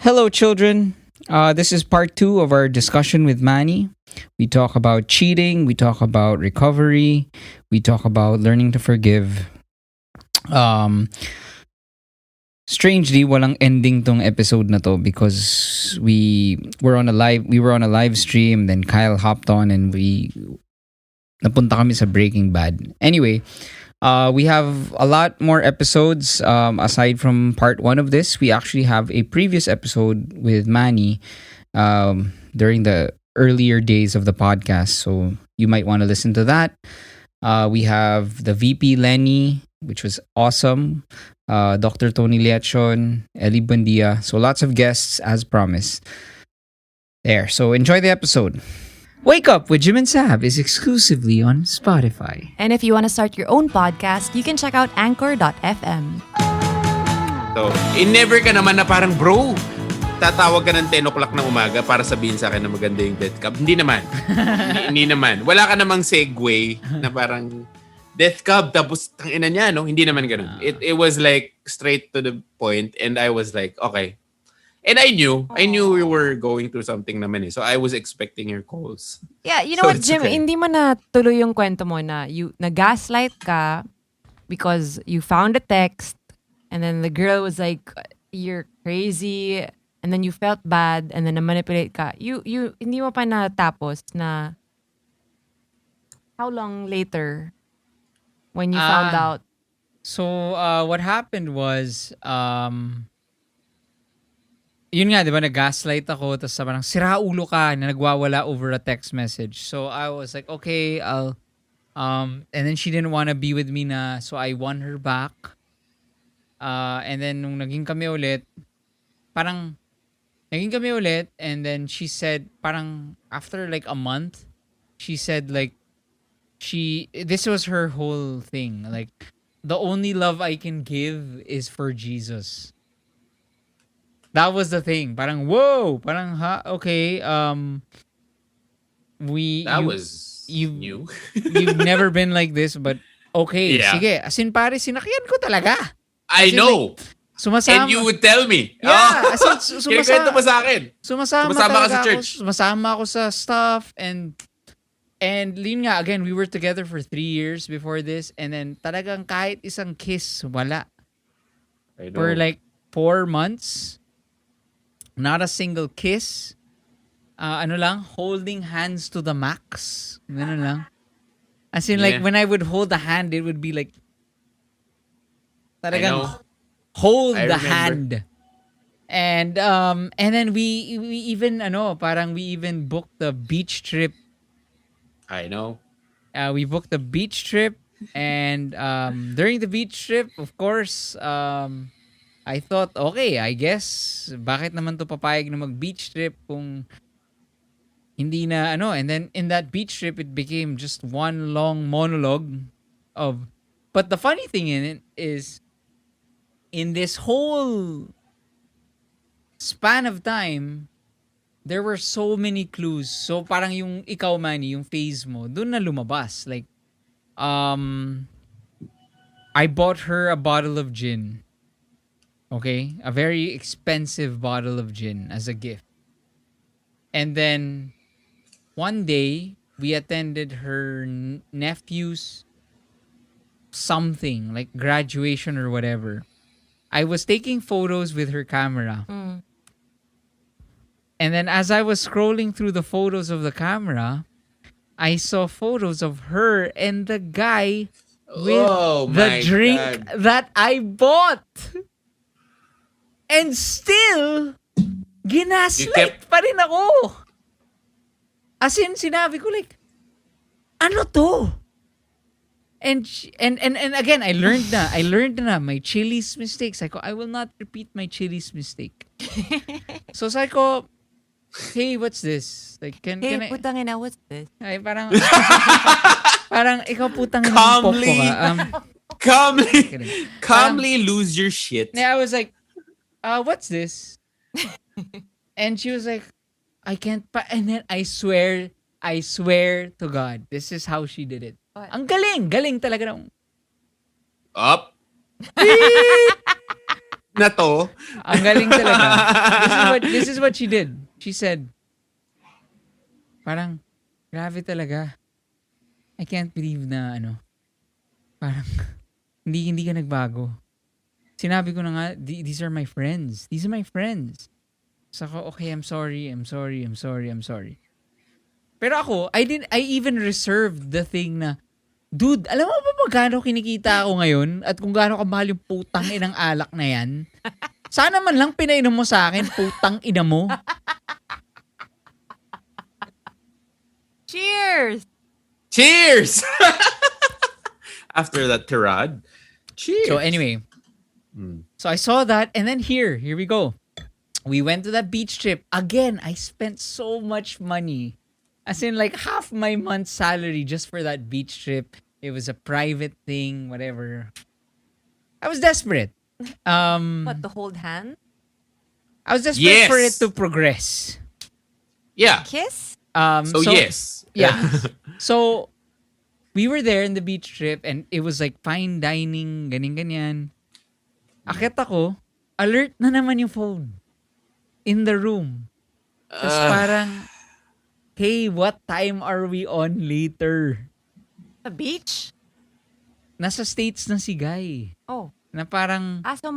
Hello, children. This is part 2 of our discussion with Manny. We talk about cheating, we talk about recovery, we talk about learning to forgive. Um, Strangely, walang ending tong episode na to because we were on a live stream, then Kyle hopped on and we napunta kami sa Breaking Bad. Anyway, we have a lot more episodes aside from part 1 of this. We actually have a previous episode with Manny during the earlier days of the podcast. So you might want to listen to that. We have the VP Lenny, which was awesome. Dr. Tony Liachon, Ellie Buendia. So lots of guests as promised. There. So enjoy the episode. Wake Up with Jim and Saab is exclusively on Spotify. And if you want to start your own podcast, you can check out anchor.fm. So, never ka naman na parang, bro, tatawag ka ng 10 o'clock ng umaga para sabihin sa akin na maganda yung death cup. Hindi naman. hindi naman. Wala ka namang segue na parang death cup tapos tangina niya, no? Hindi naman ganun. It was like straight to the point and I was like, okay. And I knew we were going through something naman eh. So I was expecting your calls. Yeah, you know So what, it's Jim? okay. Hindi mo na tuloy yung kwento mo na gaslight ka because you found a text and then the girl was like, you're crazy, and then you felt bad and then na-manipulate ka. You hindi mo pa natapos na how long later when you found out? So, what happened was, yun nga, di ba, nag-gaslight ako, tapos parang, sira ulo ka, na nagwawala over a text message. So, I was like, okay, and then she didn't want to be with me na, so I won her back. And then, nung naging kami ulit, and then she said, parang, after like a month, she said like, this was her whole thing, like, the only love I can give is for Jesus. That was the thing. Parang, whoa! Parang, okay, You've new. You've never been like this, but okay, Yeah. sige. As in, pare, sinakyan ko talaga. I know. Sumasama. And you would tell me. Yeah, as in, Kinikwento mo sa akin. Sumasama ka talaga sa ako. church. Sumasama ako sa stuff, and yun nga, again, we were together for 3 years before this, and then talagang kahit isang kiss, wala. I know. For like 4 months, not a single kiss. Holding hands to the max. Ganun lang. As in, like, Yeah. when I would hold the hand, it would be like, I talagang know. hold I the remember. hand. And then we even booked the beach trip. I know. We booked the beach trip, and during the beach trip, of course, I thought, okay, I guess, bakit naman to papayag na mag-beach trip kung hindi na and then in that beach trip, it became just one long monologue of, but the funny thing in it is, in this whole span of time, there were so many clues. So parang yung ikaw, Manny, yung phase mo, dun na lumabas. Like, I bought her a bottle of gin. Okay? A very expensive bottle of gin as a gift. And then, one day, we attended her nephew's something, like graduation or whatever. I was taking photos with her camera. And then as I was scrolling through the photos of the camera, I saw photos of her and the guy with the drink that I bought. And still, ginaslight pa rin ako. As in, sinabi ko like, ano to? And again, I learned na my Chili's mistakes. I will not repeat my Chili's mistake. So sabi ko, hey, what's this? Like, can I? Putang ina, what's this? Ay, parang ikaw putang ina ng poko ka. Calmly lose your shit. Yeah, I was like, what's this? And she was like, I can't and then I swear to God, this is how she did it. What? Ang galing talaga ng Up. Na to. Ang galing talaga. This is what she did. She said, parang, grabe talaga. I can't believe na parang, hindi ka nagbago. Sinabi ko na nga, these are my friends. These are my friends. So ako, okay, I'm sorry. Pero ako, I even reserved the thing na, dude, alam mo ba magkano kinikita ako ngayon? At kung gaano kamahal yung putang inang alak na yan? Sana man lang pinainom mo sa akin, putang ina mo. Cheers! Cheers! After that tirade. Cheers! So anyway, so I saw that, and then here we go. We went to that beach trip. Again, I spent so much money. As in like half my month's salary just for that beach trip. It was a private thing, whatever. I was desperate. What, to hold hands? I was desperate for it to progress. Yeah. Kiss? So yes. Yeah. So, we were there in the beach trip and it was like fine dining, ganyan-ganyan. Akit ako, alert na naman yung phone. In the room. Tapos parang, hey, what time are we on later? The beach? Nasa States na si Guy. Oh. Na parang, So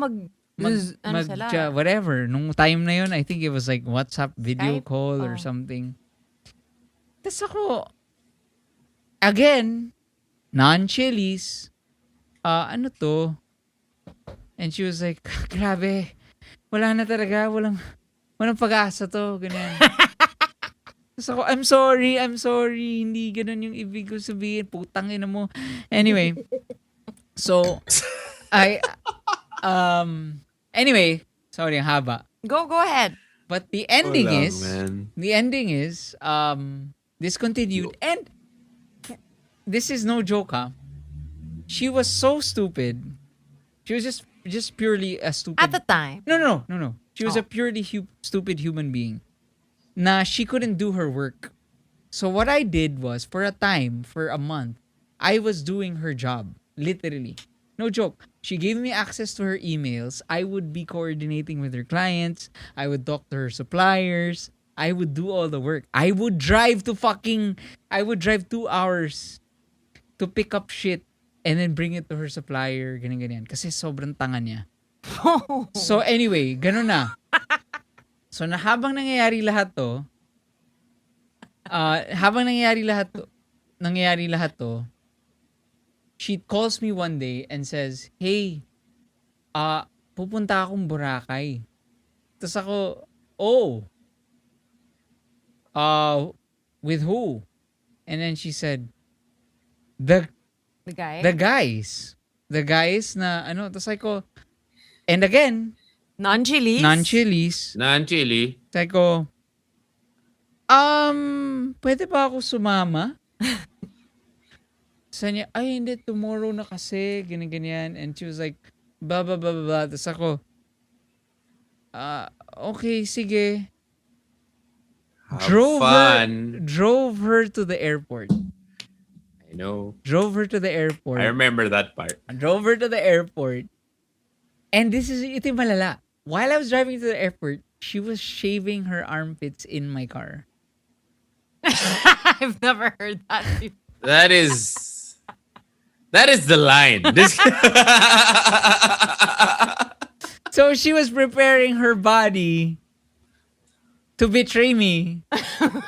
sila? whatever. Nung time na yun, I think it was like WhatsApp video Skype? call or something. Tapos ako, again, non-chilies, ano to? And she was like, grabe, wala na talaga, walang pag-asa to, ganyan. Tapos ako, I'm sorry, hindi ganun yung ibig ko sabihin, putang ina mo. Anyway, so, anyway, sorry, ang haba. Go ahead. But the ending man. is, this continued, and this is no joke, ha? She was so stupid. She was just purely a stupid. At the time. No. She was a purely stupid human being. Na she couldn't do her work. So what I did was, for a month, I was doing her job. Literally. No joke. She gave me access to her emails. I would be coordinating with her clients. I would talk to her suppliers. I would do all the work. I would drive 2 hours to pick up shit and then bring it to her supplier. Ganyan. Kasi sobrang tanga niya. So anyway, ganun na. So habang nangyayari lahat to, she calls me one day and says, hey, pupunta akong Boracay. Tapos ako, with who? And then she said, the guy? The guys na tapos ako, and again, Non-chilies? Non-chili. Sabi ko, pwede ba ako sumama? Sabi niya, ay hindi, tomorrow na kasi, ganyan. And she was like, blah, blah, blah, blah. Tapos ako, okay, sige. Drove her to the airport. I know. Drove her to the airport. I remember that part. Drove her to the airport. And ito yung malala. While I was driving to the airport, she was shaving her armpits in my car. I've never heard that before. That is the line. So she was preparing her body to betray me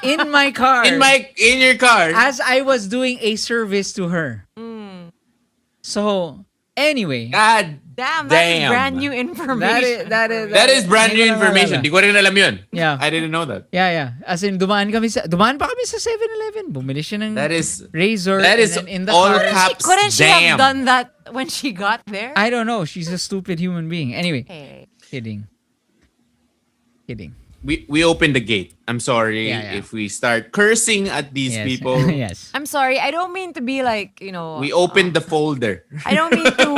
in my car. in your car. As I was doing a service to her. So, anyway. God Damn, that is brand new information. That is brand new information. Di ko rin alam yun. Yeah. I didn't know that. Yeah. As in, dumaan pa kami sa 7-Eleven. Bumili siya ng razor. That is and then in the all car. caps. Couldn't she Damn. have done that when she got there? I don't know. She's a stupid human being. Anyway. Hey. Kidding. We opened the gate. I'm sorry if we start cursing at these people. Yes. I'm sorry. I don't mean to be like, We opened the folder. I don't mean to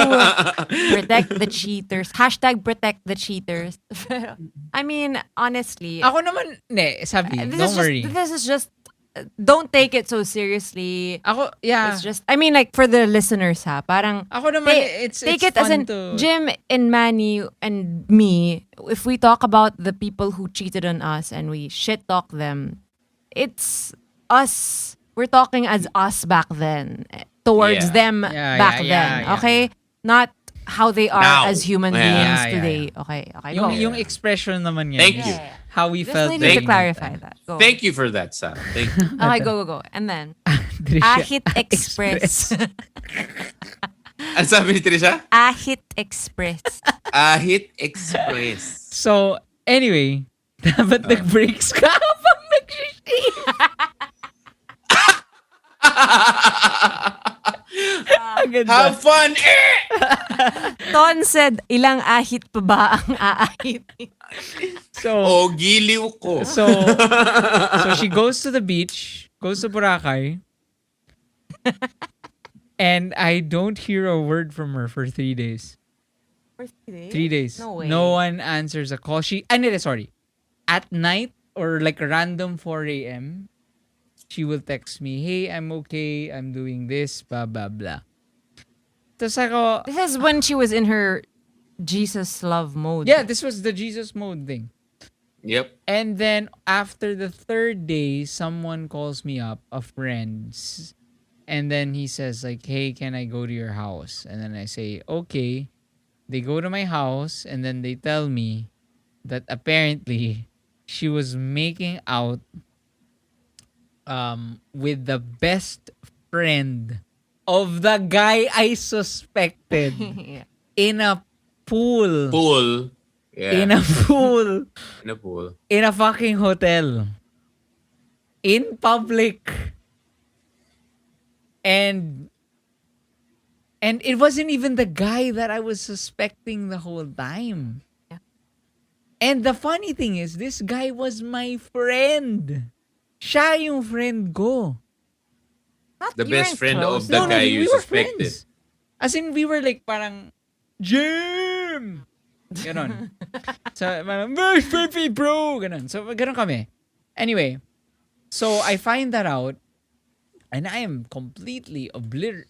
protect the cheaters. # protect the cheaters. I mean, honestly. Ako naman, don't worry. This is just don't take it so seriously. Ako, yeah. It's just, I mean, like, for the listeners, ha, parang, Ako naman, take it's it as fun in, to... Jim and Manny and me, if we talk about the people who cheated on us and we shit talk them, it's us. We're talking as us back then, towards Yeah. them Yeah, back yeah, then, yeah. okay? Not how they are Now. as human Yeah. beings Yeah, today. yeah. Okay, Yung, go. yung expression naman yan. Thank is you. How we Just felt. needed to during that clarify time. that. Go. Thank you for that, Sam. Thank you. Okay, go. And then, Trisha Ahit Express. Ano sabi ni Trisha? Ahit Express. Ahit Express. So, anyway, dapat nag-breaks ka habang nag-shave. Ang ganda. Have fun! Ton said, ilang ahit pa ba ang aahit? So, Oh, giliw ko. so she goes to the beach, goes to Boracay, and I don't hear a word from her for 3 days. For 3 days? 3 days. No way. No one answers a call. Sorry. At night or like random 4 a.m., she will text me, hey, I'm okay, I'm doing this, blah, blah, blah. Tapos ako, This is when she was in her Jesus love mode. yeah, this was the Jesus mode thing. Yep. And then after the 3rd day, someone calls me up, a friend, and then he says like, hey, can I go to your house? And then I say, okay. They go to my house, and then they tell me that apparently she was making out with the best friend of the guy I suspected Yeah. in a pool. Pool. Yeah. In a pool. In a pool. In a fucking hotel. In public. And it wasn't even the guy that I was suspecting the whole time. Yeah. And the funny thing is, this guy was my friend. Siya yung friend ko. Not, The you best weren't friend close. of the guy you we were suspected. friends. As in, we were like parang, Jim! Ganon. So, parang, perfect, bro! Ganon. So, ganon kami. Anyway, so I find that out, and I am completely I'm broken.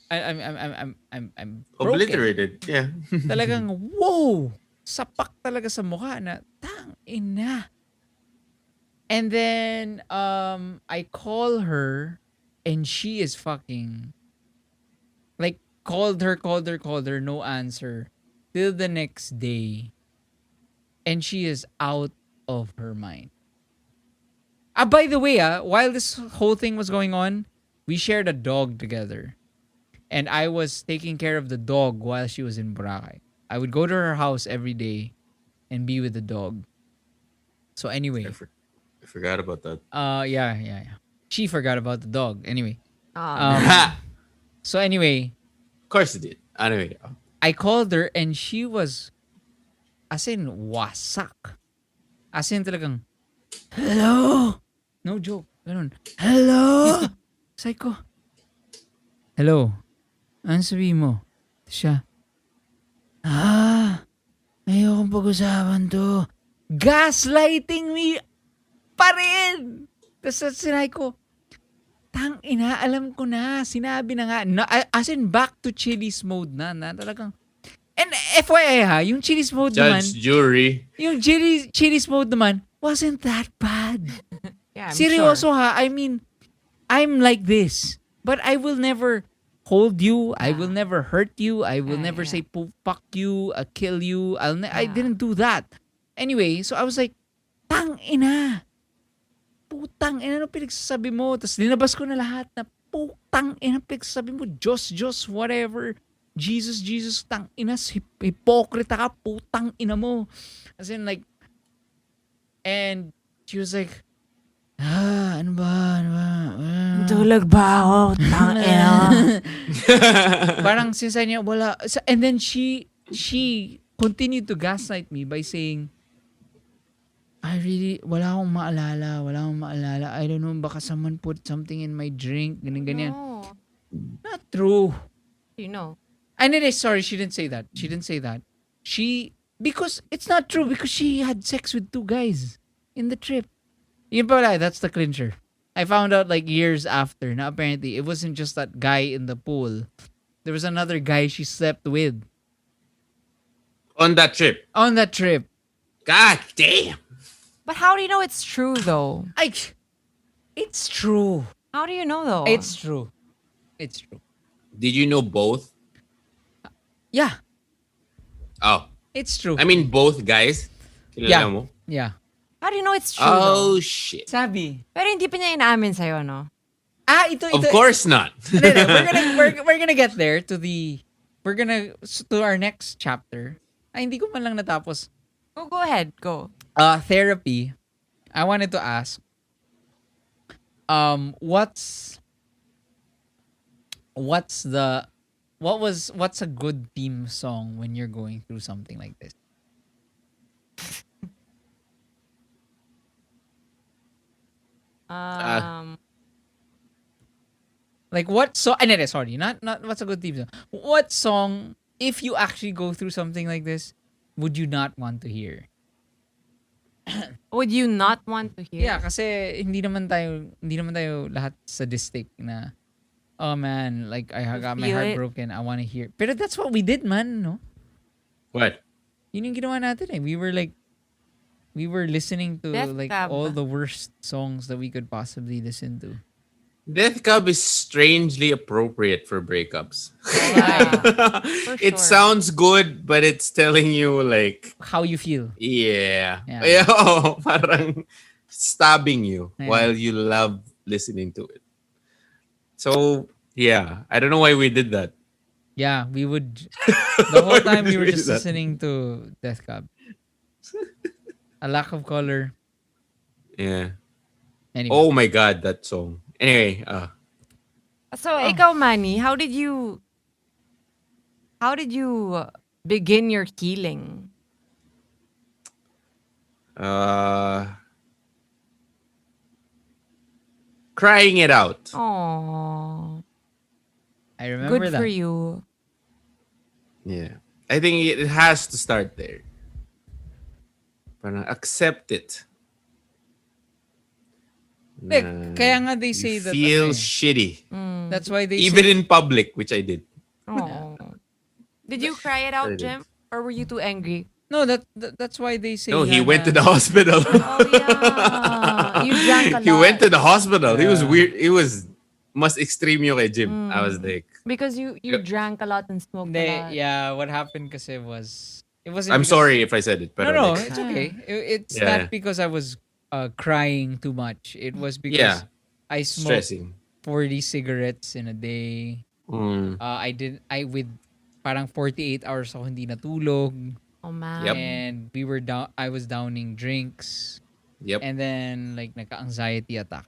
Obliterated. Yeah. Talagang, whoa! Sapak talaga sa mukha na, tang ina. And then, I call her, and she is fucking, like, called her, no answer, till the next day. And she is out of her mind. By the way, while this whole thing was going on, we shared a dog together. And I was taking care of the dog while she was in Boracay. I would go to her house every day and be with the dog. So anyway. I forgot about that. Yeah. She forgot about the dog. Anyway. Ha! So anyway, Of course it did. Anyway. I called her and she was as in wasak. As in talagang, hello? No joke. Ganun. Hello? Sabi ko, hello? Ano sabihin mo? Siya, ayokong pag-usapan to. Gaslighting me pa rin. Tapos sinabi ko, tang ina, alam ko na. Sinabi na nga. Na, as in, back to Chili's mode na talagang. And FYI ha, yung Chili's mode naman, Judge, jury. yung Chili's mode naman, wasn't that bad. Yeah, I'm Seryoso sure. ha, I mean, I'm like this. But I will never hold you. I will never hurt you. I will never say, fuck you, kill you. I didn't do that. Anyway, so I was like, tang ina. Putang ina, ano pinagsasabi mo? Tapos linabas ko na lahat na, putang ina, pinagsasabi mo, Diyos, whatever. Jesus, tang ina, hipokrita ka, putang ina mo. As in like, and she was like, ano ba? Tulog ba ako? Tang ina. Parang sinasabi niya, wala. And then she continued to gaslight me by saying, wala akong maalala. I don't know, baka someone put something in my drink, ganyan. No. Not true. You know. And then, sorry, she didn't say that. Because it's not true, because she had sex with 2 guys in the trip. Yun pala, that's the clincher. I found out like years after. Now apparently it wasn't just that guy in the pool. There was another guy she slept with On that trip. on that trip. God damn. But how do you know it's true though? I, it's true. How do you know though? It's true. It's true. Did you know both? Yeah, Oh. it's true. I mean, both guys. Kilala Yeah. mo? Yeah. How do you know it's true Oh, though? shit. Sabi. Pero hindi pa niya inaamin sa'yo, no? Ito. Of course not. No. We're gonna get there to to our next chapter. Ay, hindi ko man lang natapos. Oh, go ahead. Go. Therapy. I wanted to ask, what's a good theme song when you're going through something like this? Like what song? Sorry, not what's a good theme song. What song, if you actually go through something like this, would you not want to hear? Would you not want to hear? Yeah, kasi hindi naman tayo lahat sadistic na, oh man, like I got my feel heart it. broken, I want to hear. Pero that's what we did, man, no? What? Yun yung ginawa natin eh. We were listening to Death like Cab. all the worst songs that we could possibly listen to. Death Cab is strangely appropriate for breakups. Yeah. For It sure. sounds good, but it's telling you like, How you feel. yeah. Yeah. Yeah, oo, parang stabbing you Yeah. while you love listening to it. So, yeah. I don't know why we did that. Yeah, we would. The whole time we were We just did that. listening to Death Cab. A Lack of Color. Yeah. Anyway. Oh my God, that song. Anyway, So, ikaw, Manny, how did you begin your healing? crying it out. Oh, I remember good that. for you. Yeah. I think it has to start there. Parang accept it. Like, Na kaya nga they you say that, feel ano eh. shitty. That's why they Even say, in public, which I did. Oh, did you cry it out, I did. Jim, or were you too angry? no, that's why they say. No, he nga went na- to the hospital. Oh yeah, you drank a lot. He went to the hospital. He was Yeah. weird. It was mas extreme yung kay Jim. I was like, because you drank a lot and smoked a Hindi, lot. yeah, what happened kasi was, it wasn't I'm because- sorry if I said it. Pero No, like, it's okay. It's Yeah. not because I was crying too much. It was because yeah, I smoked stressing. 40 cigarettes in a day. Mm. I with parang 48 hours ako hindi natulog. Oh man. Yep. And I was downing drinks. Yep. And then like nagka-anxiety attack.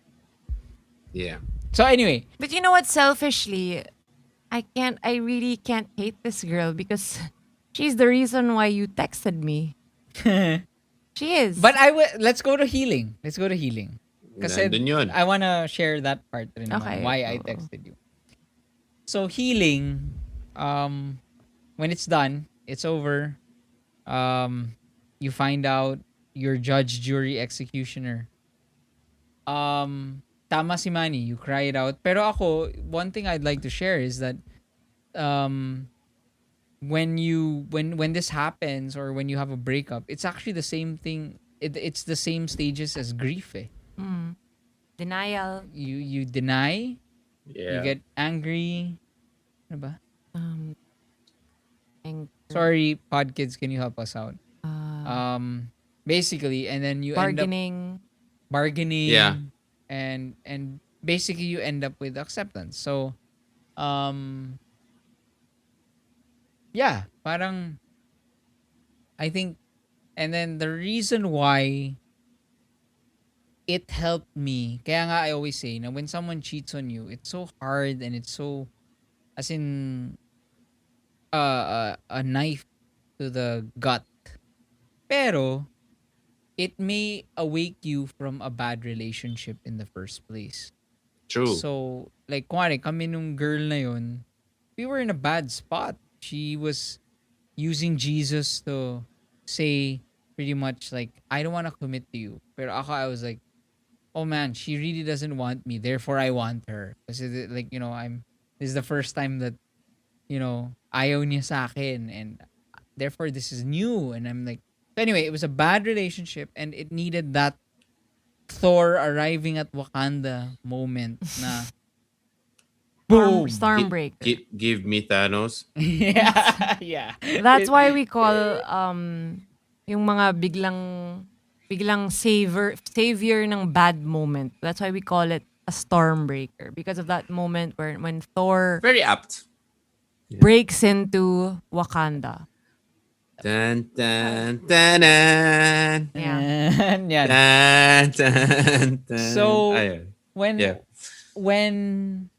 Yeah. So anyway, But you know what? Selfishly, I really can't hate this girl because she's the reason why you texted me. She is. but let's go to healing. Let's go to healing. Kasi Nandun yun. I wanna share that part rin naman, Okay. why I Oo. texted you. So healing, when it's done, it's over. You find out your judge, jury, executioner. Tama si Manny, you cry it out. Pero ako, one thing I'd like to share is that when this happens or when you have a breakup, it's actually the same thing. It's the same stages as grief. Eh. Denial. You deny, Yeah. you get angry. Ano ba? Anger, Sorry, pod kids, can you help us out? Basically, and then you end up bargaining. Yeah. And basically you end up with acceptance. So, yeah, parang I think, and then the reason why it helped me, kaya nga I always say, na when someone cheats on you, it's so hard and it's so, as in, a knife to the gut. Pero, it may awake you from a bad relationship in the first place. True. So, like, kuwari, kami nung girl na yun, we were in a bad spot. She was using Jesus to say pretty much like, I don't want to commit to you. Pero ako, I was like, oh man, she really doesn't want me, therefore I want her. Kasi like, this is the first time that, ayaw niya sa akin, and therefore this is new. And I'm like, so anyway, it was a bad relationship, and it needed that Thor arriving at Wakanda moment na boom. Stormbreaker. Give me Thanos. Yeah. That's why we call yung mga biglang savior ng bad moment. That's why we call it a stormbreaker, because of that moment when Thor Very apt. breaks into Wakanda. Dun, dun, dun, dun. Yeah. And yan. Dun, dun, dun. So, Ayun. when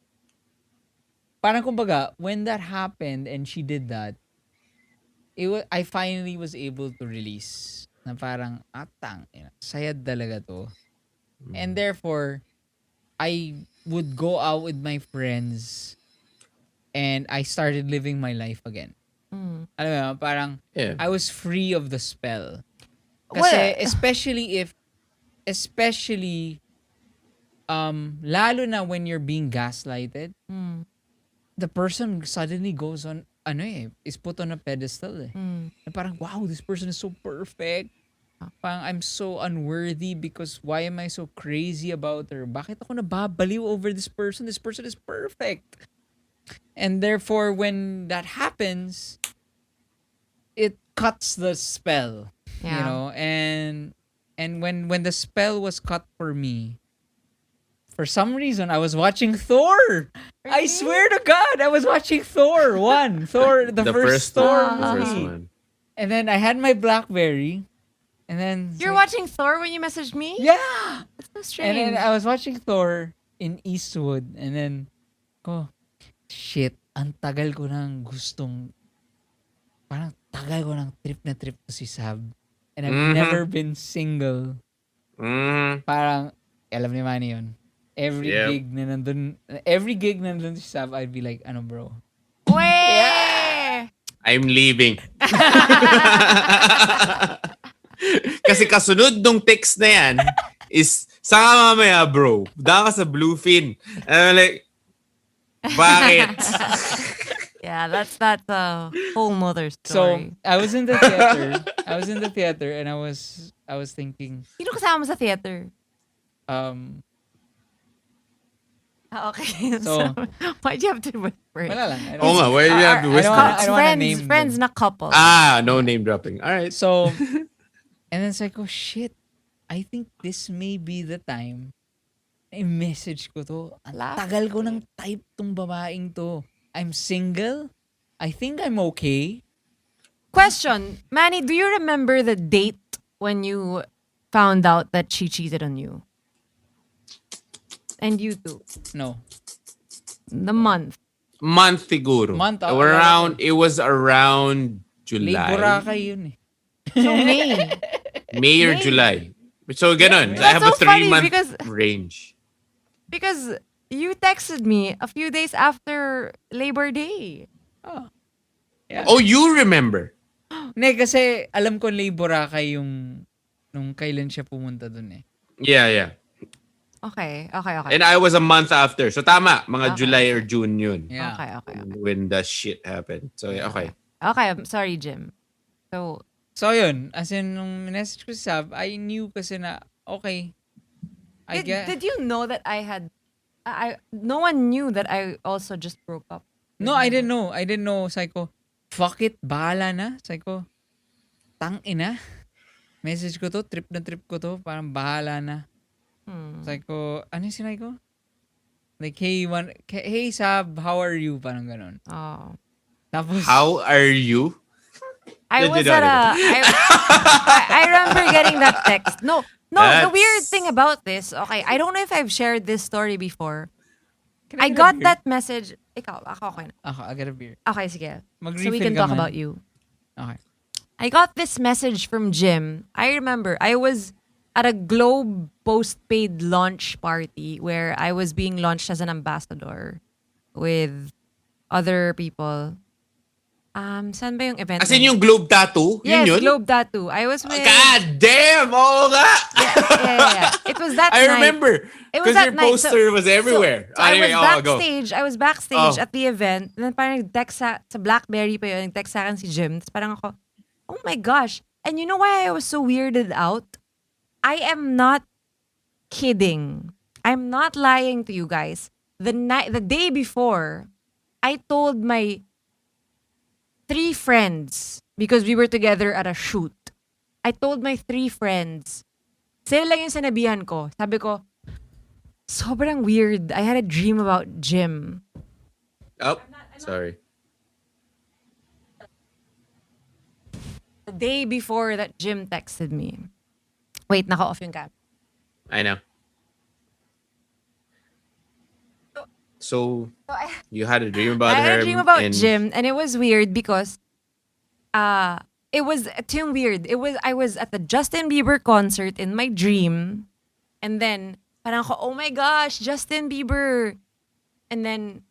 parang kumbaga, when that happened and she did that, I finally was able to release na parang, sayad talaga to. And therefore, I would go out with my friends and I started living my life again. Alam mo, parang, Yeah. I was free of the spell. Kasi, especially, lalo na when you're being gaslighted, the person suddenly goes on, is put on a pedestal Na parang, wow, this person is so perfect. Parang, I'm so unworthy because why am I so crazy about her? Bakit ako nababaliw over this person? This person is perfect. And therefore, when that happens, it cuts the spell. Yeah. And when the spell was cut for me, for some reason, I was watching Thor. I swear to God, I was watching Thor 1. Thor, the first Thor The movie. first one. And then I had my BlackBerry. And then... You're watching Thor when you messaged me? Yeah! That's so And strange. then I was watching Thor in Eastwood. And then, shit, ang tagal ko nang gustong... Parang tagal ko nang trip na trip to si Saab. And I've never been single. Parang, alam ni Manny yun. Every gig na nandun si Saab, I'd be like, bro? Wait! I'm leaving. Kasi kasunod nung text na yan is, saka mamaya bro, daka sa Bluefin. And I'm like, bakit? Yeah, that's a whole mother So, story. I was in the theater. And I was thinking, Sino kasama mo sa theater? Okay. So, why'd you have to whisper it? wala lang. Oo nga, why do you have to whisper? I don't wanna name friends them. na couple. No name dropping. Alright. So, and then it's like, oh shit, I think this may be the time i-message ko to. Ang tagal ko ng type tong babaeng to. I'm single. I think I'm okay. Question, Manny, do you remember the date when you found out that she cheated on you? And you too. No. The month. Month siguro. It was around Late July. Boracay yun eh. So May. May or July. So ganun. That's I have a so funny 3-month because- range. Because you texted me a few days after Labor Day. Yeah. Oh, you remember? Ne, kasi alam ko late Boracay yung nung kailan siya pumunta dun eh. Yeah. Okay. And I was a month after. So tama, mga July or June yun. Yeah. Okay. When the shit happened. So yeah, okay. Okay, I'm sorry, Jim. So yun, as in nung message ko si Saab, I knew kasi na okay. Did you know that no one knew that I also just broke up? No, I didn't know. Sabi ko, fuck it, bahala na. Sabi ko, tangina. Message ko to, trip ko to, parang bahala na. Sabi ko, ano yung sinay ko? Like, hey Sab, how are you? Parang ganon. Oh. Tapos, How are you? I was Did at I- I remember getting that text. No, the That's- weird thing about this, okay, I don't know if I've shared this story before. Can I get a got beer? that message. Ako, okay na. I get a beer. Okay, sige. So we Mag-refill can ka talk man. about you. Okay. I got this message from Jim. I remember I was at a Globe postpaid launch party where I was being launched as an ambassador with other people. Saan ba yung event? As in yung globe tattoo? Yes, yun? Globe Tattoo. I was with... God damn! Oo nga! Yeah. It was that I night. remember. It was Because that your night. poster was everywhere. So I was Anyway, go. backstage. I was backstage Oh. at the event. And then parang nag-text sa BlackBerry pa yun. Nag-text sa akin si Jim. Tapos parang ako, oh my gosh. And you know why I was so weirded out? I am not kidding. I'm not lying to you guys. The day before, I told my 3 friends, because we were together at a shoot. I told my 3 friends, sila lang yung sinabihan ko. Sabi ko, sobrang weird. I had a dream about Jim. Oh, sorry. The day before that Jim texted me. Wait, naka-off yung cam. I know. So, you had a dream about I her. had a dream about and Jim, and it was weird because it was too weird. I was at the Justin Bieber concert in my dream, and then parang ako, oh my gosh, Justin Bieber. And then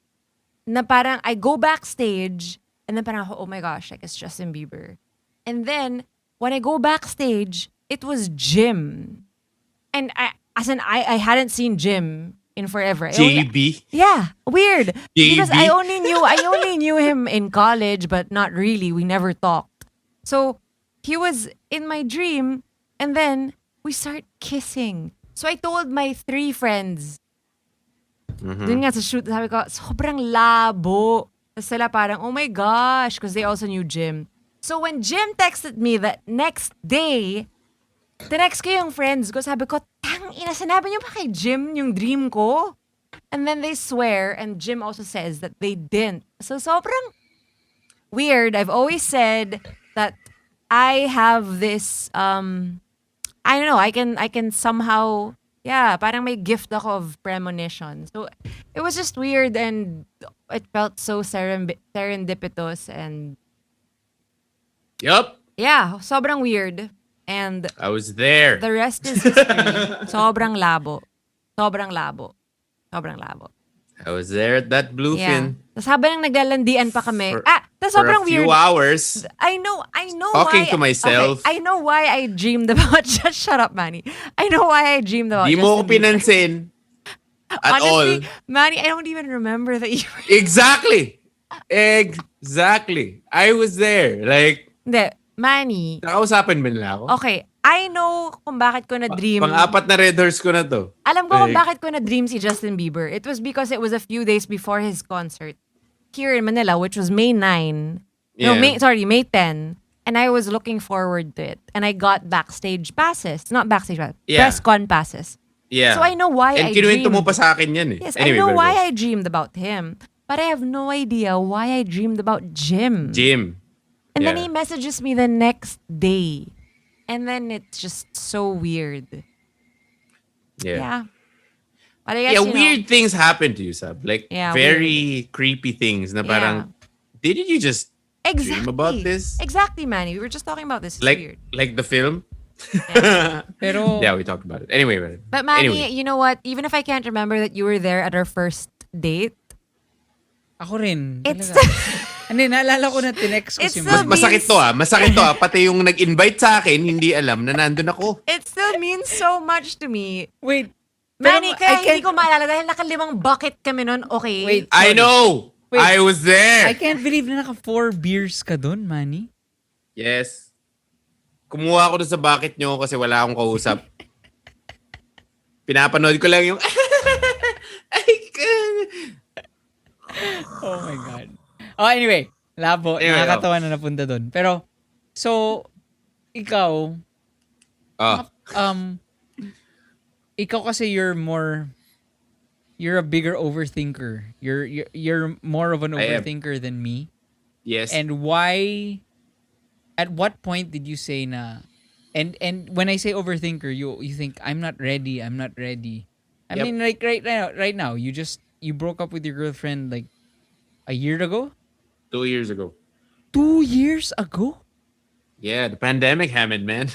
na parang I go backstage, and then parang ako, oh my gosh, like it's Justin Bieber. And then when I go backstage, it was Jim. And I hadn't seen Jim in forever. JB. Yeah, weird. Because JB? I only knew him in college, but not really. We never talked. So he was in my dream, and then we start kissing. So I told my 3 friends. Dun nga sa shoot, sabi ko, sobrang labo. Tapos sila parang, oh my gosh, because they also knew Jim. So when Jim texted me the next day, tinext ko yung friends ko, sabi ko, ina, sinabi niyo ba kay Jim yung dream ko? And then they swear, and Jim also says that they didn't. So sobrang weird. I've always said that I have this, I don't know, I can somehow, yeah, parang may gift ako of premonition. So it was just weird, and it felt so serendipitous, and Yup. yeah, sobrang weird. And I was there. the rest is history. Sobrang labo. Sobrang labo. Sobrang labo. I was there at that Yeah. bluefin. Tapos habang naglalandian pa kami. For- Tapos For sobrang a few weird. hours. I know Talking why. to myself. Okay, I know why I dreamed about, just shut up, Manny. I know why I dreamed about Di mo ko Justin Bieber. pinansin. At Honestly, all. Manny, I don't even remember that you were... Exactly. Exactly. I was there. Like, Hindi, Manny. nakausapan ba nila ako? Okay, I know kung bakit ko na-dream. Pang-apat na red horse ko na to. Alam ko kung Like, bakit ko na-dream si Justin Bieber. It was because it was a few days before his concert here in Manila, which was May 9. No, Yeah. May 10. And I was looking forward to it. And I got backstage passes. Not backstage passes. Yeah. Press con passes. Yeah. So I know why And I kinuwento dreamed. mo pa sa akin yan eh. Yes, Anyway, I know but why go. I dreamed about him. But I have no idea why I dreamed about Jim. Jim. And then Yeah. he messages me the next day. And then it's just so weird. Yeah. Yeah. But I guess, Yeah, you know, weird things happen to you, Sab. Like, Yeah, very creepy things na parang, didn't you just dream about this? Exactly, Manny. We were just talking about this. It's weird. Like the film? Pero, Yeah, we talked about it. Anyway. But Manny, anyway. you know what? Even if I can't remember that you were there at our first date, ako rin. it's Talaga. Hindi, naalala ko na tinext ko It's si still Mom. Masakit to ah. Masakit to ah. Pati yung nag-invite sa akin, hindi alam na nandun ako. it still means so much to me. Wait. Manny, pero kaya I hindi can't- ko maalala dahil nakalimang bucket kami nun. Okay. Wait. I know! Wait. I was there! I can't believe na naka 4 beers ka dun, Manny. Yes. Kumuha ako doon sa bucket nyo kasi wala akong kausap. Pinapanood ko lang yung Oh my God. Oh, anyway. Labo. Anyway, Nakakatawa na napunta dun. Pero, so, ikaw, Oh. ikaw kasi you're a bigger overthinker. You're more of an I am. overthinker than me. Yes. And why, at what point did you say na, and when I say overthinker, you think, I'm not ready. I Yep. mean, like right now, you broke up with your girlfriend like a year ago? 2 years ago. 2 years ago? Yeah, the pandemic hammered, man.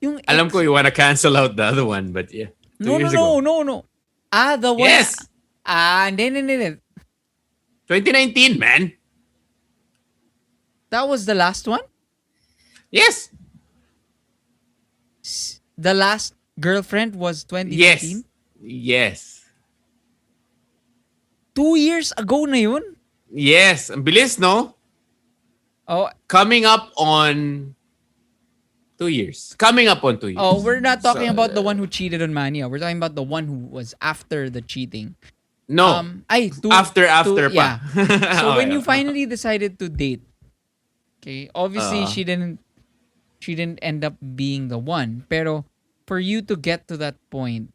Yung Alam ko you wanna cancel out the other one, but yeah. 2 No. years ago. The one. Yes! Hindi. 2019, man. That was the last one? Yes! The last girlfriend was 2019? Yes. 2 years ago na yun? Yes. Ang bilis, no? Oh, Coming up on 2 years. Coming up on 2 years. oh, we're not talking So, about the one who cheated on Manny. We're talking about the one who was after the cheating. No. After pa. Yeah. So when Okay. you finally decided to date, okay, obviously she didn't end up being the one. Pero for you to get to that point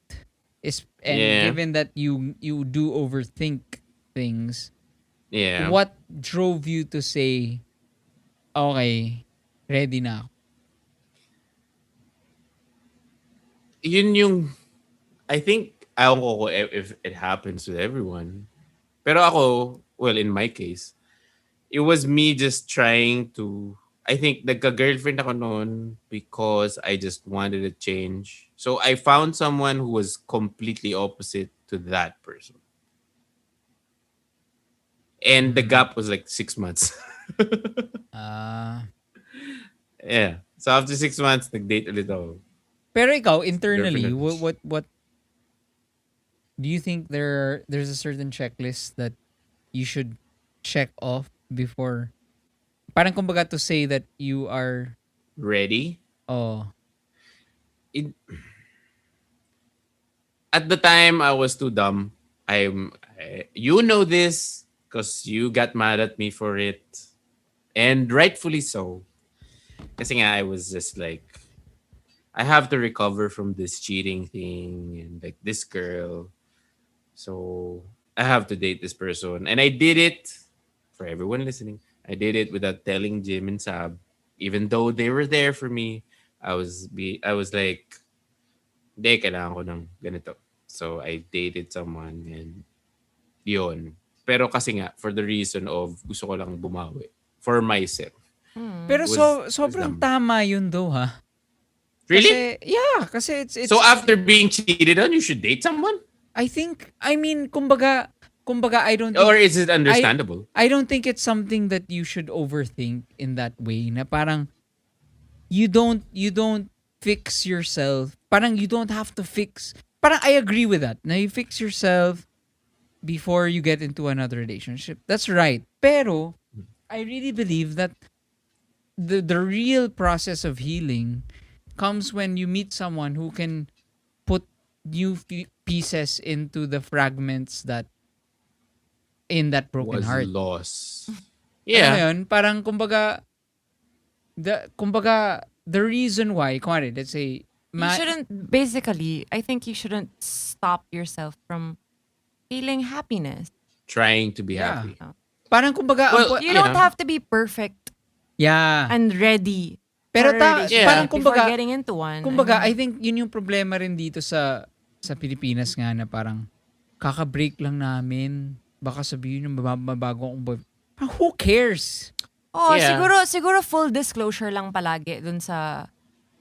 and given that you do overthink things, Yeah. what drove you to say, okay, ready na ako? Yun yung, I think, ewan ko if it happens with everyone. Pero ako, well, in my case, it was me just trying to, I think, nagka-girlfriend ako noon because I just wanted to change. So I found someone who was completely opposite to that person. And the gap was like 6 months. Yeah. So after 6 months, nag-date ulit ako. Pero ikaw, internally, Girlfriend. what do you think there's a certain checklist that you should check off before, parang kumbaga to say that you are, Ready? oh, At the time, I was too dumb. You know this because you got mad at me for it. And rightfully so. Kasi nga, I was just like, I have to recover from this cheating thing and like this girl. So I have to date this person. And I did it, for everyone listening, I did it without telling Jim and Saab. Even though they were there for me, I was like, hindi, kailangan ko ng ganito. So I dated someone and yun. Pero kasi nga, for the reason of gusto ko lang bumawi. For myself. pero Was sobrang dumb. tama yun though, ha? Really? Kasi, yeah, kasi it's So after being cheated on, you should date someone? I mean, kumbaga, I don't Or think, is it understandable? I don't think it's something that you should overthink in that way, na parang, you don't fix yourself. Parang you don't have to fix. Parang I agree with that. Na you fix yourself before you get into another relationship. That's right. Pero I really believe that the real process of healing comes when you meet someone who can put new pieces into the fragments that in that broken Was heart. lost. Alam mo Yeah. yun? Parang kumbaga the reason why, kumari, let's say, You shouldn't, basically, I think you shouldn't stop yourself from feeling happiness. Trying to be Yeah. happy. parang kumbaga, Well, You Yeah. don't have to be perfect yeah. and ready. Pero for a ta- relationship parang before kumbaga, getting into one. kumbaga, I I think yun yung problema rin dito sa Pilipinas nga na parang kaka-break lang namin. Baka sabihin yung mabago akong boy. Parang, who cares? Oh, Yeah. siguro full disclosure lang palagi dun sa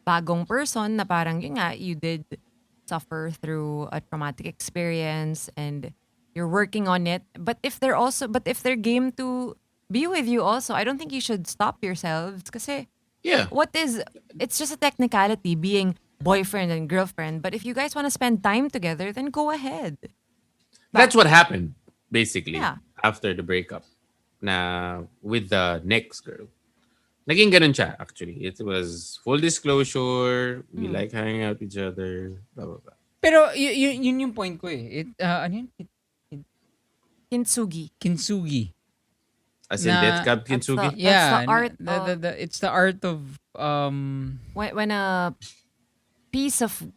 bagong person na parang yun nga, you did suffer through a traumatic experience and you're working on it. But if they're game to be with you also, I don't think you should stop yourselves kasi Yeah. it's just a technicality being boyfriend and girlfriend. But if you guys want to spend time together, then go ahead. That's what happened, basically, Yeah. after the breakup na with the next girl. Naging ganun siya, actually. It was full disclosure. We like hanging out with each other. Blah, blah, blah. Pero yun yung point ko eh. Ano yun? Kintsugi. Kintsugi. As in Na- Death Cab Kintsugi? Yeah. the art it's the art of when a piece of,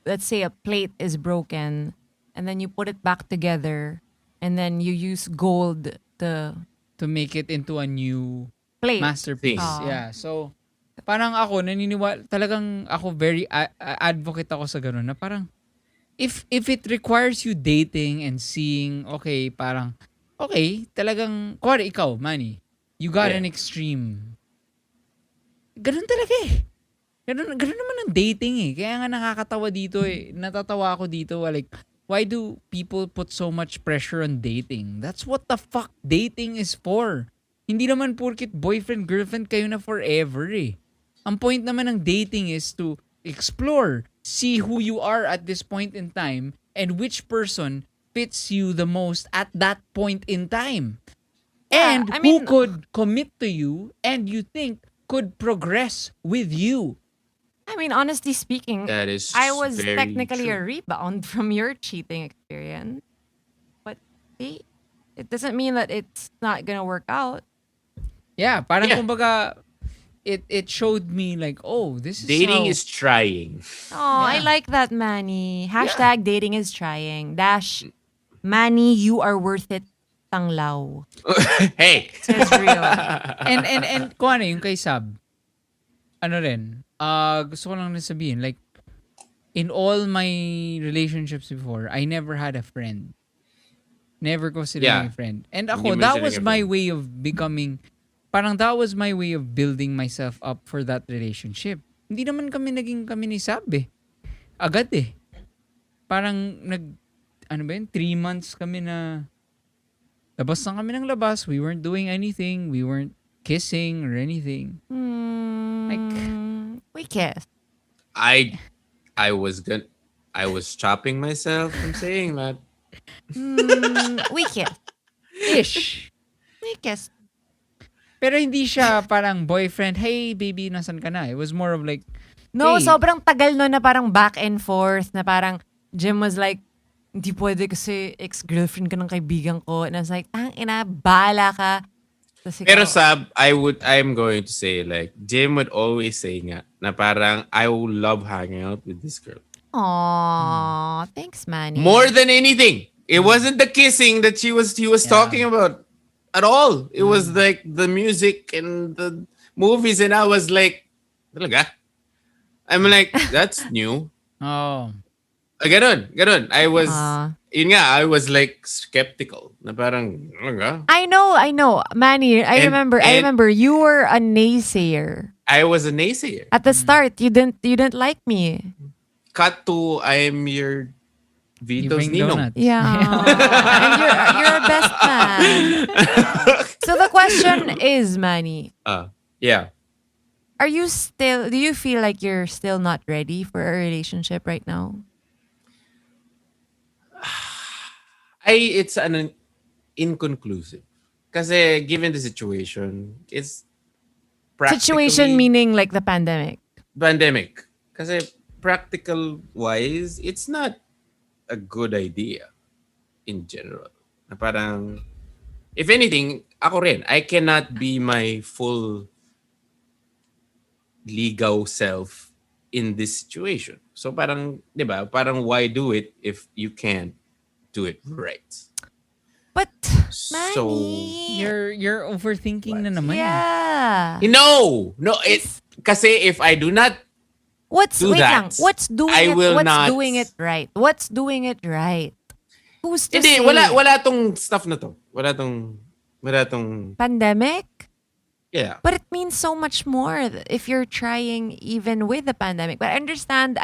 let's say, a plate is broken and then you put it back together and then you use gold to make it into a new plate. masterpiece. Thing. Yeah. So, parang ako, naniniwala, talagang ako very advocate ako sa ganun na parang, if it requires you dating and seeing, okay, parang, okay, talagang, kuwari ikaw, Manny, you got Yeah. an extreme. Ganun talaga eh. Ganun naman ang dating eh. Kaya nga nakakatawa dito eh. Natatawa ako dito. Like, why do people put so much pressure on dating? That's what the fuck dating is for. Hindi naman porkit boyfriend, girlfriend kayo na forever eh. Ang point naman ng dating is to explore, see who you are at this point in time, and which person fits you the most at that point in time. Yeah, And I who mean, could commit to you and you think could progress with you. honestly speaking, That is I was very technically a true. rebound from your cheating experience. But see, it doesn't mean that it's not gonna work out. Yeah, parang Yeah. kumbaga, it showed me like, oh, this is Dating how, is trying. Oh, I yeah. like that, Manny. Yeah. Hashtag dating is trying. Dash Manny, you are worth it. Tanglaw. Hey. Says real. And kung ano, yung kay Sab, ano rin, gusto ko lang na sabihin, like, in all my relationships before, I never had a friend. Never ko sila Yeah. naging friend. And Hindi ako, mo that siya was naging my friend. way of becoming, parang that was my way of building myself up for that relationship. Hindi naman kami naging kami ni Sab eh. Agad eh. Parang ano ba yun, 3 months kami na, labas lang kami ng labas. We weren't doing anything. We weren't kissing or anything. Like, We kiss. I I was gonna I was stopping myself from saying that. We kiss. ish. We kiss. Pero hindi siya parang boyfriend, hey baby, nasan ka na? It was more of like, No, hey, sobrang tagal no na parang back and forth na parang Jim was like, hindi pwede kasi ex-girlfriend ka ng kaibigan ko. And I was like, ina, bahala ka. Tas Pero ikaw, Sab, I'm going to say like Jim would always say nga na parang I will love hanging out with this girl. aw, thanks, Manny. More than anything. It wasn't the kissing that he was Yeah. talking about at all. It was like the music and the movies, and I was like, talaga? I'm like, that's new. oh, Ganun. Ah. I was like skeptical. Na parang, talaga? I know. Manny, I And- remember you were a naysayer. I was a naysayer. At the start, you didn't like me. Cut to, I am your you Vito's bring Ninong. donuts. Yeah. And you're a best man. So the question is, Manny, Yeah. do you feel like you're still not ready for a relationship right now? It's an inconclusive. Kasi given the situation, it's practically Situation meaning like the pandemic. pandemic. Kasi practical wise, it's not a good idea in general. Na parang, if anything, ako rin, I cannot be my full legal self in this situation. So parang, di ba, parang why do it if you can't do it right? But So, Manny, You're overthinking na naman. yeah. no, kasi if I do not do Wait that, lang. What's doing I it? will What's not- doing it right? What's doing it right? Who's to Hindi, say? wala tong stuff na to. Wala tong, Pandemic? yeah. But it means so much more if you're trying even with the pandemic. But I understand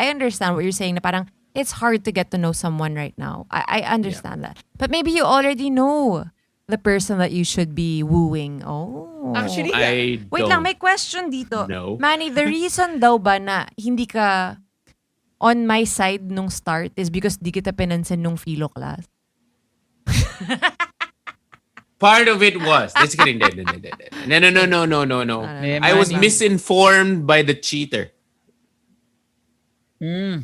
what you're saying na parang it's hard to get to know someone right now. I understand that. But maybe you already know the person that you should be wooing. Oh. Actually, I Wait don't lang, may question dito. know. Manny, the reason daw ba na hindi ka on my side nung start is because di kita pinansin nung philo class? Part of it was. Just kidding. No. Eh, I was Manny. misinformed by the cheater. You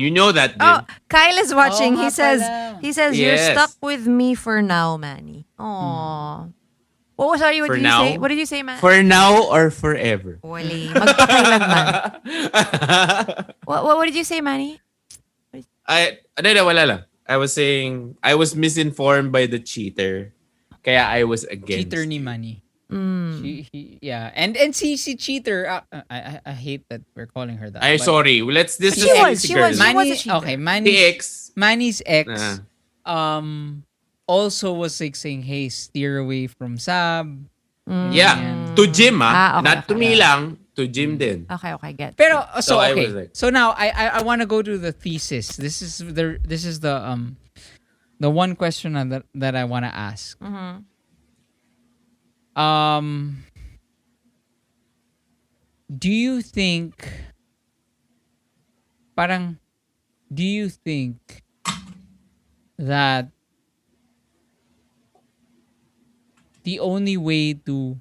know that, Jim. Oh, Kyle is watching. Oo He nga says, pala. you're Yes. stuck with me for now, Manny. Aww. What For did you now? say? What did you say, man? For now or forever? Wali. Magpakailanman. What did you say, Manny? Wala lang. I was saying, I was misinformed by the cheater. Kaya I was against. cheater ni Manny. Yeah. And si cheater, I hate that we're calling her that. Ay, but sorry. This She is was, the she girl. was. Manny, a cheater. okay, The ex. Manny's ex, Ah. also was like saying, hey, steer away from Saab. Yeah. To Jim, Ah, okay, Not to okay. me lang. To Jim din. Okay, get. Pero So I okay. was like- So now I want to go to the thesis. This is the one question that I want to ask. Do you think parang, do you think that the only way to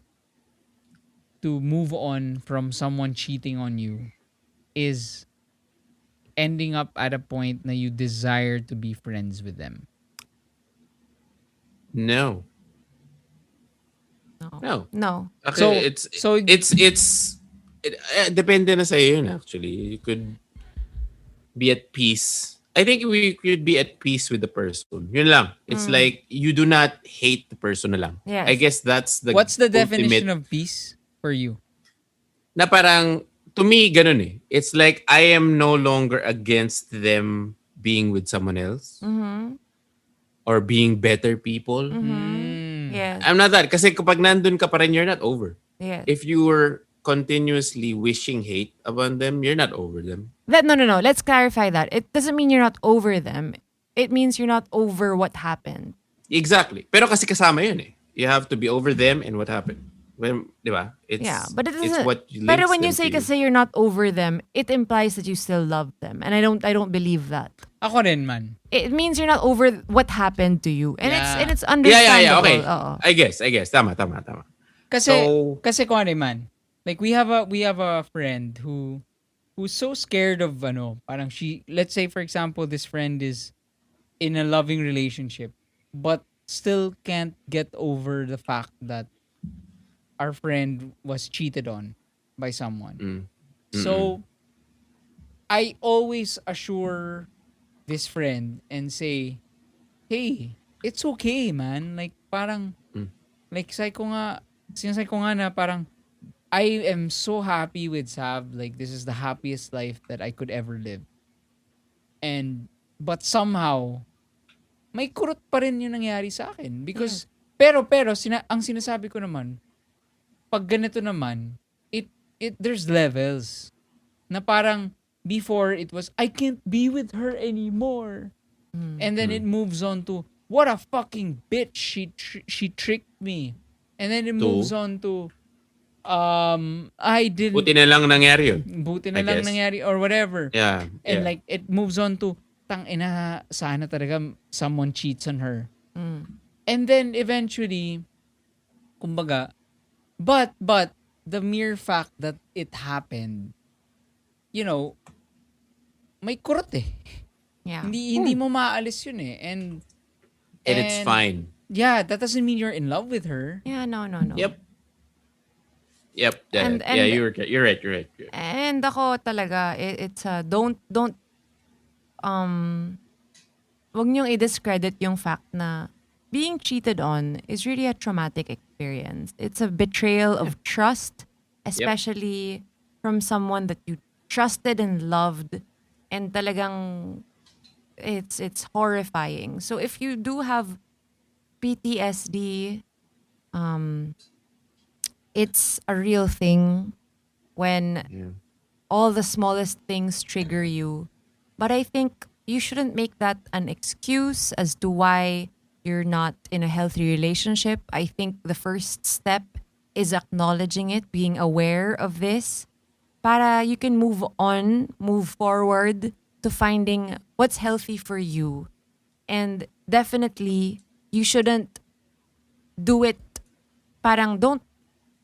move on from someone cheating on you is ending up at a point na you desire to be friends with them? No. No. No. No. Okay, So, so depende na sa'yo yun actually. You could be at peace. I think we could be at peace with the person. Yun lang. It's like you do not hate the person na lang. I Yes. guess that's the what's the definition ultimate of peace for you? na parang to me ganun eh. It's like I am no longer against them being with someone else Mm-hmm. or being better people. Mm. Yes. I'm not that kasi kapag nandun ka pa rin, you're not over. Yes. If you were continuously wishing hate about them, you're not over them. No. Let's clarify that. It doesn't mean you're not over them. It means you're not over what happened. Exactly. Pero kasi kasama yun eh. You have to be over them and what happened. When, di ba? Yeah, but it it's doesn't. what But links when you them say to you. kasi you're not over them, it implies that you still love them, and I don't believe that. Ako rin man. It means you're not over what happened to you, and Yeah. it's understandable. Yeah. Okay. Oo. I guess. Tama. Kasi So- kasi ko ano man. Like we have a friend who's so scared of parang let's say for example this friend is in a loving relationship but still can't get over the fact that our friend was cheated on by someone. Mm. So I always assure this friend and say, "Hey, it's okay, man." Like parang like sinasay ko nga na parang I am so happy with Saab. Like this is the happiest life that I could ever live. But somehow may kurot pa rin yung nangyari sa akin because pero ang sinasabi ko naman pag ganito naman it there's levels na parang before it was I can't be with her anymore. And then it moves on to what a fucking bitch she tricked me. And then it moves on to I didn't Buti na lang nangyari yun. buti na I lang guess. nangyari or whatever. Yeah. And yeah. like it moves on to tang ina sana talaga someone cheats on her. And then eventually kumbaga but the mere fact that it happened may kurot eh. Yeah. Hindi mo maaalis yun eh. And it's fine. Yeah, that doesn't mean you're in love with her. Yeah. No. Yep. Yeah, And- you're right. And ako talaga, it's don't wag niyong i-discredit yung fact na being cheated on is really a traumatic experience. It's a betrayal of trust, especially from someone that you trusted and loved, and talagang it's horrifying. So if you do have PTSD, it's a real thing when all the smallest things trigger you. But I think you shouldn't make that an excuse as to why you're not in a healthy relationship. I think the first step is acknowledging it, being aware of this, para you can move on, move forward to finding what's healthy for you. And definitely, you shouldn't do it, parang don't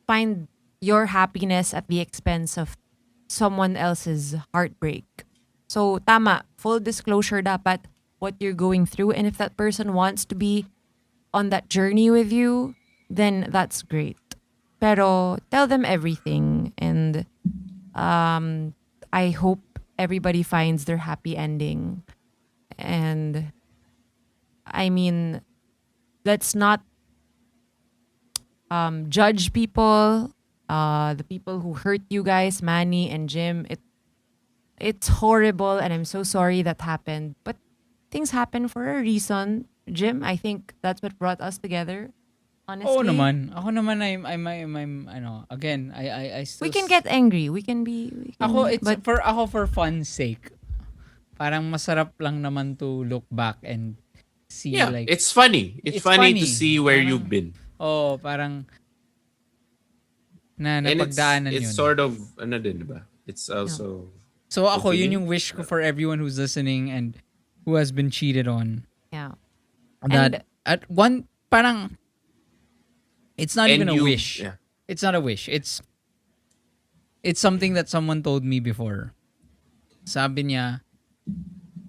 find your happiness at the expense of someone else's heartbreak. So, tama, full disclosure dapat what you're going through. And if that person wants to be on that journey with you, then that's great. Pero tell them everything. And I hope everybody finds their happy ending. And I mean, let's not judge people. The people who hurt you guys, Manny and Jim. It's horrible, and I'm so sorry that happened. But things happen for a reason. Jim, I think that's what brought us together. Honestly, Oo naman. Ako naman I'm again, I still we can get angry. We can be. but for fun's sake. Parang masarap lang naman to look back and see Yeah, like it's funny. It's funny to see where Parang- you've been. Oh, parang And napagdaanan it's yun. sort of, ano din, diba? It's also So ako, Hopefully. yun yung wish ko for everyone who's listening and who has been cheated on. Yeah. That at one, parang, it's not even And a you, wish. yeah. It's not a wish. It's something that someone told me before. Sabi niya,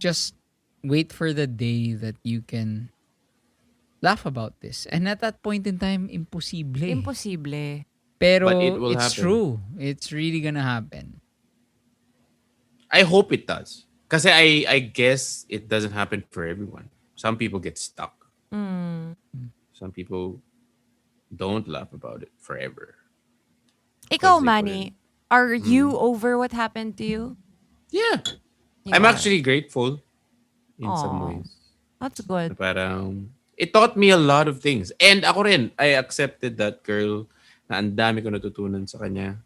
just wait for the day that you can laugh about this. And at that point in time, imposible. Imposible. Pero But it will it's happen. true. It's really gonna happen. I hope it does. Kasi I guess it doesn't happen for everyone. Some people get stuck. Some people don't laugh about it forever. Ikaw, Because they Manny, are you over what happened to you? Yeah. You I'm are. actually grateful in some Aw. ways. That's Na good. parang, it taught me a lot of things. And ako rin, I accepted that girl na ang dami ko natutunan sa kanya.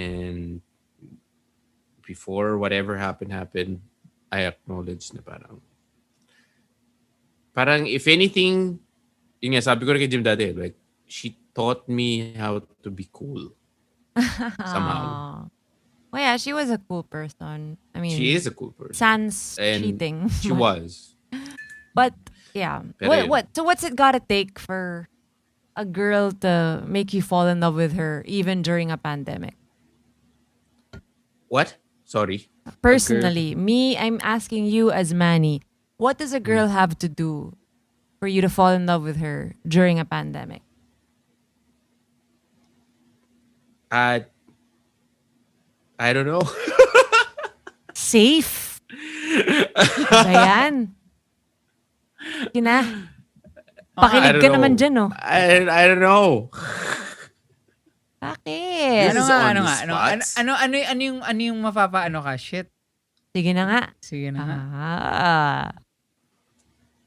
And before whatever happened, I acknowledged na parang if anything, yun nga, sabi ko rin kay Jim dati, like, she taught me how to be cool somehow. Aw. Well, yeah, she was a cool person. I mean, She is a cool person. sans And cheating. she was. But yeah. Pero yun. So what's it gotta take for a girl to make you fall in love with her even during a pandemic? What? Sorry. Personally, me, I'm asking you as Manny, what does a girl have to do for you to fall in love with her during a pandemic? I don't know. Safe. Ayan. Kina. I Pakinig don't ka know. naman dyan, no? I don't know. Bakit? This is on the spots. Ano yung mapapaano ka? Shit. Sige na nga. Sige na nga. Ah.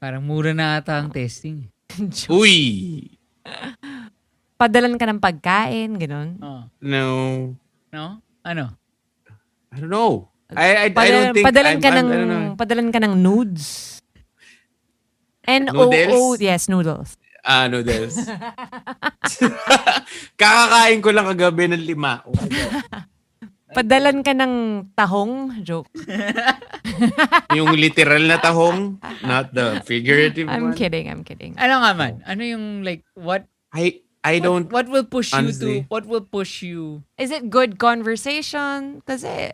Parang mura na ata ang testing. Uy! Padalan ka ng pagkain, ganun. Oh. No. No? Ano? I don't know. I don't think padalan ka I ng don't know. padalan ka ng nudes. Noodles? Yes, noodles. Noodles. Kakakain ko lang kagabi ng 5. Oh my God. Padalan ka ng tahong, joke. Yung literal na tahong, not the figurative I'm one. kidding. Ano nga man? Ano yung like, I don't what will push honestly. what will push you? Is it good conversation? Kasi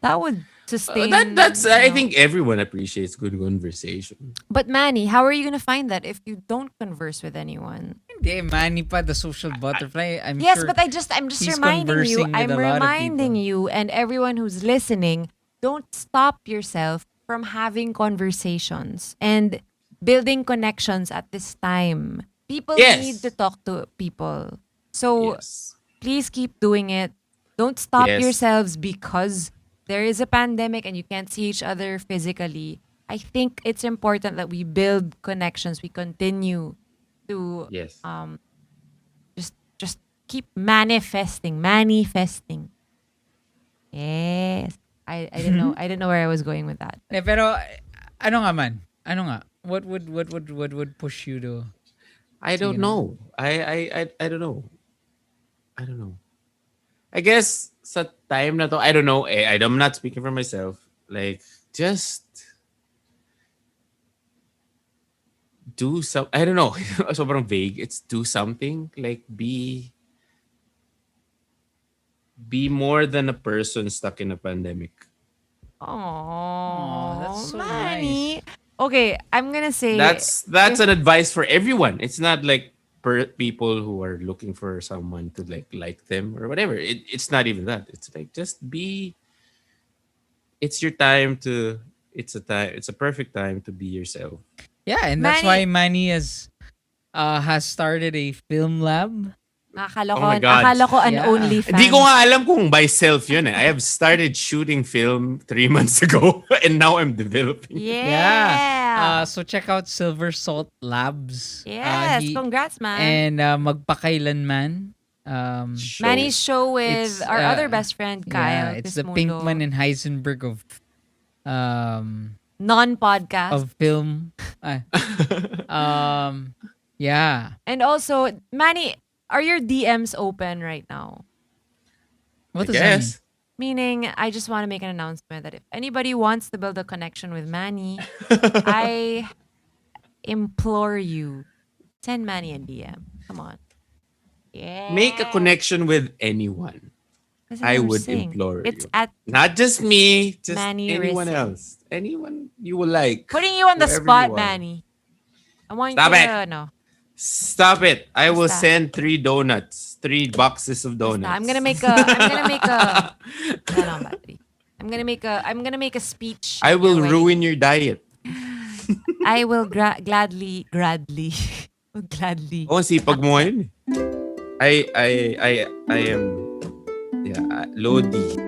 that would sustain. That's I you know. think everyone appreciates good conversation. But Manny, how are you gonna find that if you don't converse with anyone? Hindi, Manny pa, the social butterfly. I'm Yes, sure but I'm just he's reminding you. conversing with I'm a lot of reminding people. you and everyone who's listening, don't stop yourself from having conversations and building connections at this time. People Yes. need to talk to people. So Yes. please keep doing it. Don't stop Yes. yourselves because there is a pandemic and you can't see each other physically. I think it's important that we build connections. We continue to Yes. just keep manifesting. Yes. I didn't know where I was going with that. Eh, pero ano nga man? Ano nga? What would push you to? I don't know. I don't know. I don't know. I guess sa time na to, I don't know. I'm not speaking for myself. Like, just do some. I don't know. Sobrang vague. It's do something. Like, be more than a person stuck in a pandemic. Oh, that's so Manny. Okay, I'm gonna say That's an advice for everyone. It's not like people who are looking for someone to like them or whatever. It's not even that. It's like just be. It's your time to. It's a perfect time to be yourself. Yeah, and that's Manny- why Manny has started a film lab. akala Oh my God. ko an Yeah. OnlyFans. Hindi ko nga alam kung by self yun eh. I have started shooting film 3 months ago and now I'm developing. Yeah. So check out Silver Salt Labs. Yes, congrats, man. And Magpakailanman. Show. Manny's show with It's, our other best friend, Kyle. Yeah, it's the Quismundo. Pinkman and Heisenberg of Non-podcast. film. Yeah. And also, Manny, are your DMs open right now? What I does that guess. Meaning, I just want to make an announcement that if anybody wants to build a connection with Manny, I implore you, send Manny a DM. Come on. Make a Yeah. connection with anyone. That's I what I'm would saying. implore It's you. at Not just me, just Manny anyone Racing. else. Anyone you will like. Putting you on the Whoever you spot, are. Manny. I want Stop you it. to, no. Stop it. I will Basta. send 3 donuts. 3 boxes of Basta. donuts. I'm gonna make a, wala akong battery. I'm gonna make a speech I at your will wedding. ruin your diet. I will gladly, gladly Oh, sipag mo accept. ngayon. I am, yeah, Lodi.